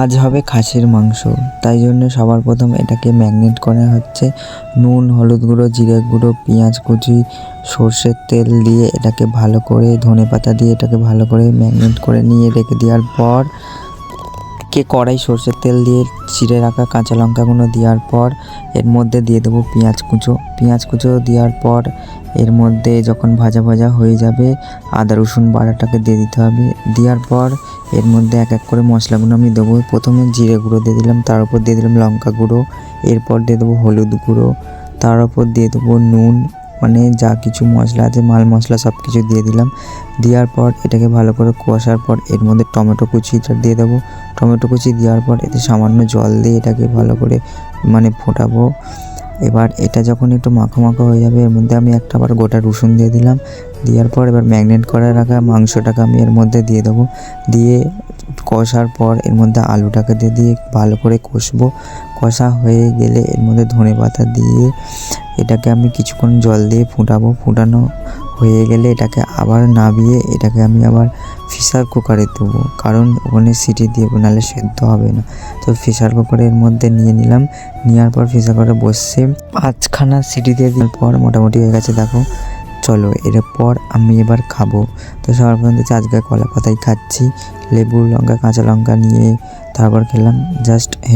আজ হবে খাসির মাংস, তাই জন্য সবার প্রথম এটাকে ম্যারিনেট করা হচ্ছে। নুন, হলুদ গুঁড়ো, জিরে গুঁড়ো, পেঁয়াজ কুচি, সর্ষের তেল দিয়ে এটাকে ভালো করে, ধনেপাতা দিয়ে এটাকে ভালো করে ম্যারিনেট করে নিয়ে রেখে দেওয়ার পর কড়াই সর্ষের তেল দিয়ে চিড়ে রাখা কাঁচা লঙ্কাগুলো দেওয়ার পর এর মধ্যে দিয়ে দেবো পেঁয়াজ কুচো দেওয়ার পর এর মধ্যে যখন ভাজা ভাজা হয়ে যাবে আদা রসুন বাটাটাকে দিয়ে দিতে হবে। দেওয়ার পর এর মধ্যে এক এক করে মশলাগুলো আমি দেবো। প্রথমে জিরে গুঁড়ো দিয়ে দিলাম, তার উপর দিয়ে দিলাম লঙ্কা গুঁড়ো, এরপর দিয়ে দেবো হলুদ গুঁড়ো, তার উপর দিয়ে দেবো নুন, মানে যা কিছু মশলা আছে মাল মশলা সব কিছু দিয়ে দিলাম। দেওয়ার পর এটাকে ভালো করে কষার পর এর মধ্যে টমেটো কুচিটা দিয়ে দেবো। টমেটো কুচি দেওয়ার পর এতে সামান্য জল দিয়ে এটাকে ভালো করে ফোটাবো। এবার এটা যখন একটু মাখো মাখো হয়ে যাবে এর মধ্যে আমি একটা আবার গোটা রসুন দিয়ে দিলাম। দেওয়ার পর এবার ম্যারিনেট করে রাখা মাংসটাকে আমি এর মধ্যে দিয়ে দেবো। দিয়ে কষার পর এর মধ্যে আলুটাকে দিয়ে ভালো করে কষবো। কষা হয়ে গেলে এর মধ্যে ধনেপাতা দিয়ে এটাকে আমি কিছুক্ষণ জল দিয়ে ফুটাবো। ফুটানো হয়ে গেলে এটাকে আবার নামিয়ে এটাকে আমি আবার প্রেসার কুকারে দেবো, কারণ ওখানে সিটি দিয়ে নাহলে সেদ্ধ হবে না। তো প্রেসার কুকারের মধ্যে নিয়ে নিলাম। নেওয়ার পর প্রেসার কুকারে বসে 5খানা সিটি দিয়ে দেওয়ার পর মোটামুটি হয়ে গেছে। দেখো, চলো এরপর আমি এবার খাবো। তো সবার প্রথম হচ্ছে আজকে কলা পাতায় খাচ্ছি, লেবু লঙ্কা কাঁচা লঙ্কা নিয়ে তারপর খেলাম। জাস্ট